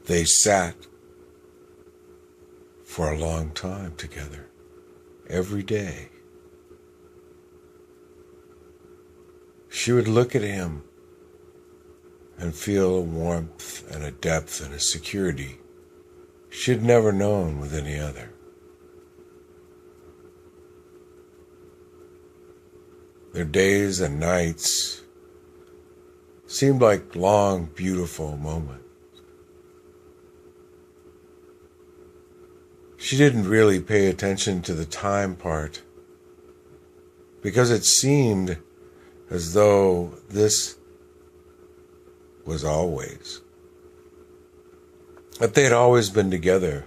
They sat for a long time together, every day. She would look at him and feel a warmth and a depth and a security she had never known with any other. Their days and nights seemed like long, beautiful moments. She didn't really pay attention to the time part because it seemed as though this was always. That they had always been together.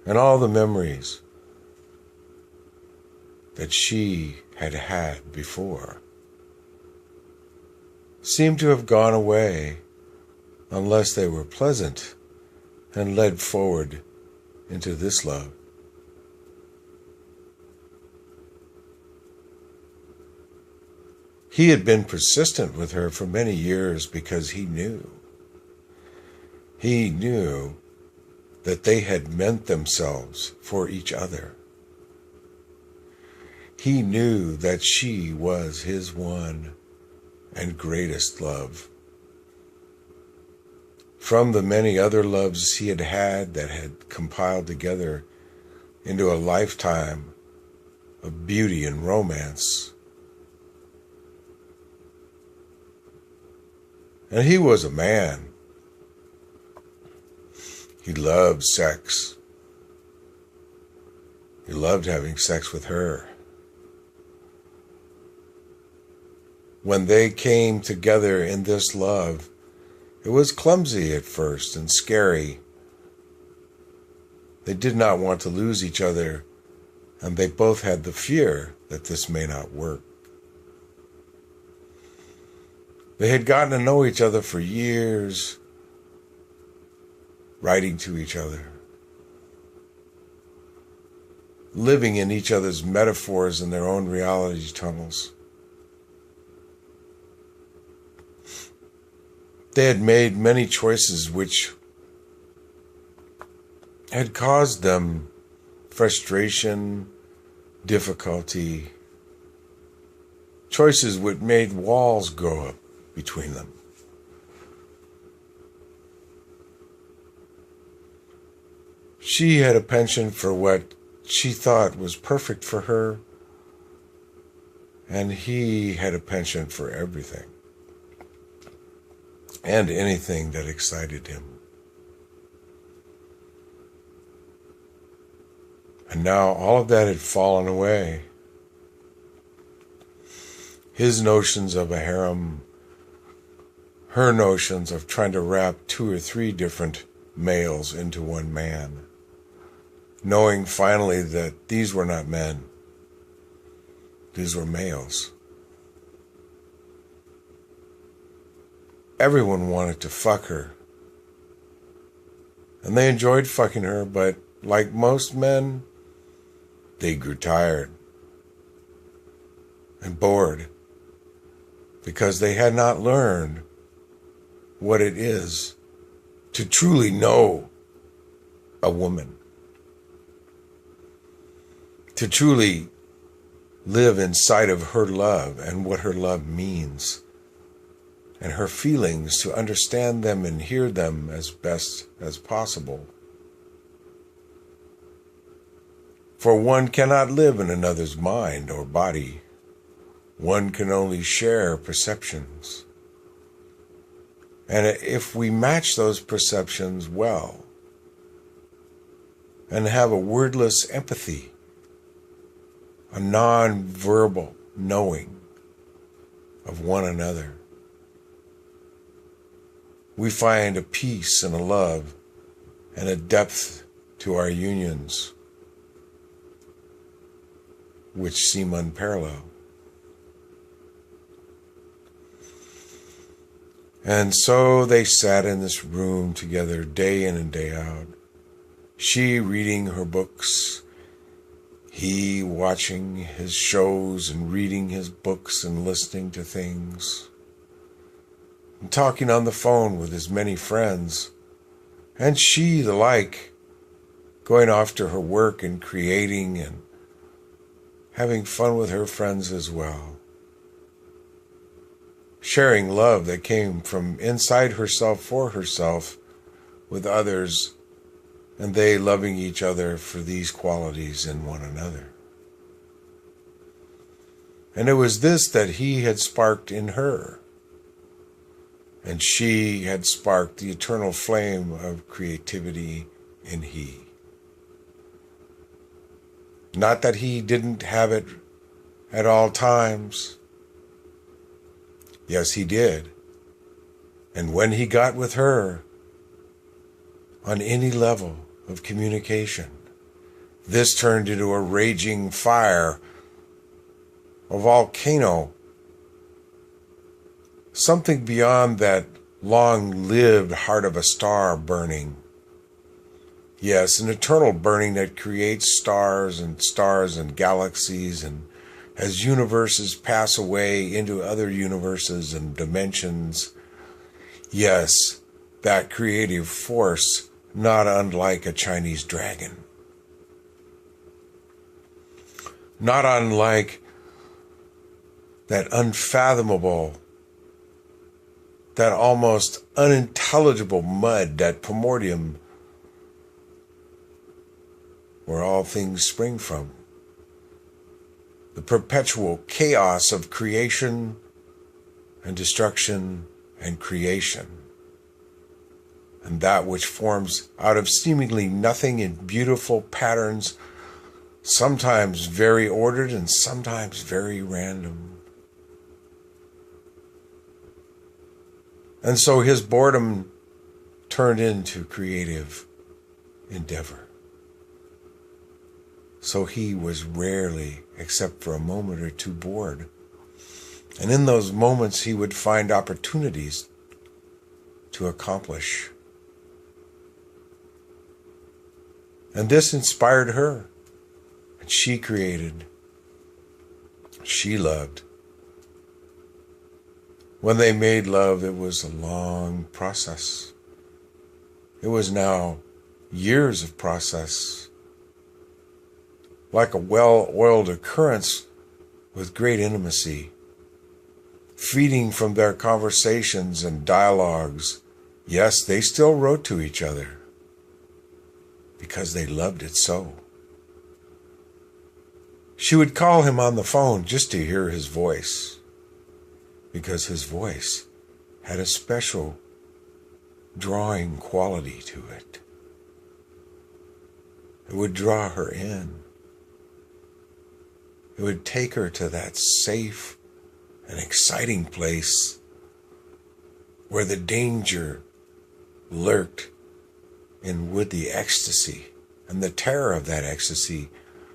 And all the memories that she had had before seemed to have gone away unless they were pleasant and led forward into this love. He had been persistent with her for many years because he knew that they had meant themselves for each other. He knew that she was his one and greatest love. From the many other loves he had had that had compiled together into a lifetime of beauty and romance. And he was a man. He loved sex. He loved having sex with her. When they came together in this love, it was clumsy at first and scary. They did not want to lose each other, and they both had the fear that this may not work. They had gotten to know each other for years, writing to each other, living in each other's metaphors and their own reality tunnels. They had made many choices which had caused them frustration, difficulty, choices which made walls go up between them. She had a penchant for what she thought was perfect for her, and he had a penchant for everything and anything that excited him. And now all of that had fallen away. His notions of a harem, her notions of trying to wrap 2 or 3 different males into one man, knowing finally that these were not men, these were males. Everyone wanted to fuck her. And they enjoyed fucking her, but like most men, they grew tired and bored because they had not learned what it is to truly know a woman, to truly live inside of her love and what her love means, and her feelings, to understand them and hear them as best as possible. For one cannot live in another's mind or body. One can only share perceptions. And if we match those perceptions well and have a wordless empathy, a non-verbal knowing of one another, we find a peace and a love and a depth to our unions which seem unparalleled. And so they sat in this room together day in and day out, she reading her books, he watching his shows and reading his books and listening to things. and talking on the phone with his many friends, and she the like, going off to her work and creating and having fun with her friends as well. Sharing love that came from inside herself for herself with others, and they loving each other for these qualities in one another. And it was this that he had sparked in her, and she had sparked the eternal flame of creativity in he. Not that he didn't have it at all times. Yes, he did. And when he got with her, on any level of communication, this turned into a raging fire, a volcano, something beyond that long-lived heart of a star burning. Yes, an eternal burning that creates stars and galaxies, and as universes pass away into other universes and dimensions, yes, that creative force, not unlike a Chinese dragon, not unlike that unfathomable, that almost unintelligible mud, that primordium, where all things spring from. The perpetual chaos of creation and destruction and creation. And that which forms out of seemingly nothing in beautiful patterns, sometimes very ordered and sometimes very random. And so his boredom turned into creative endeavor. So he was rarely, except for a moment or two, bored. And in those moments he would find opportunities to accomplish. And this inspired her. And she created. She loved. When they made love, it was a long process. It was now years of process. Like a well-oiled occurrence with great intimacy, feeding from their conversations and dialogues. Yes, they still wrote to each other because they loved it so. She would call him on the phone just to hear his voice, because his voice had a special drawing quality to it. It would draw her in. It would take her to that safe and exciting place where the danger lurked, and would the ecstasy and the terror of that ecstasy,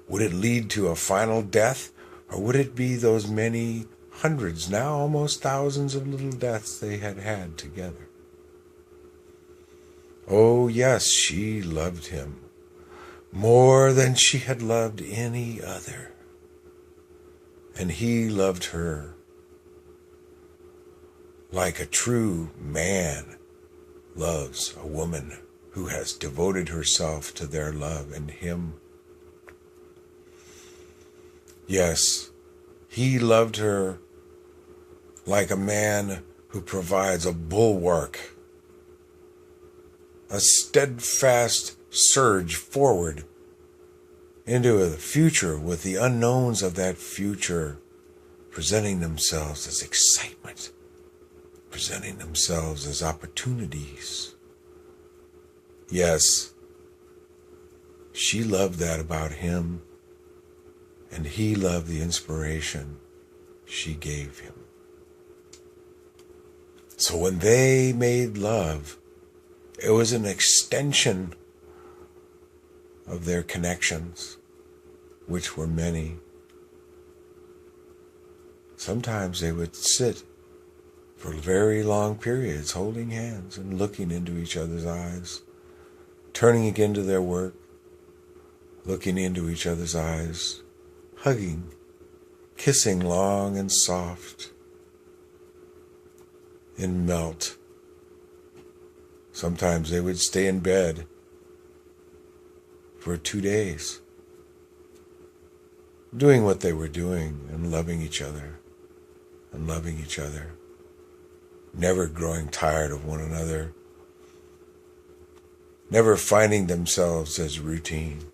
would it lead to a final death, or would it be those many hundreds, now almost thousands of little deaths they had had together? Oh yes, she loved him more than she had loved any other. And he loved her like a true man loves a woman who has devoted herself to their love and him. Yes, he loved her like a man who provides a bulwark, a steadfast surge forward into the future, with the unknowns of that future presenting themselves as excitement, presenting themselves as opportunities. Yes, she loved that about him, and he loved the inspiration she gave him. So when they made love, it was an extension of their connections, which were many. Sometimes they would sit for very long periods holding hands and looking into each other's eyes, turning again to their work, looking into each other's eyes, hugging, kissing long and soft. and melt. Sometimes they would stay in bed for 2 days, doing what they were doing and loving each other and loving each other, never growing tired of one another, never finding themselves as routine.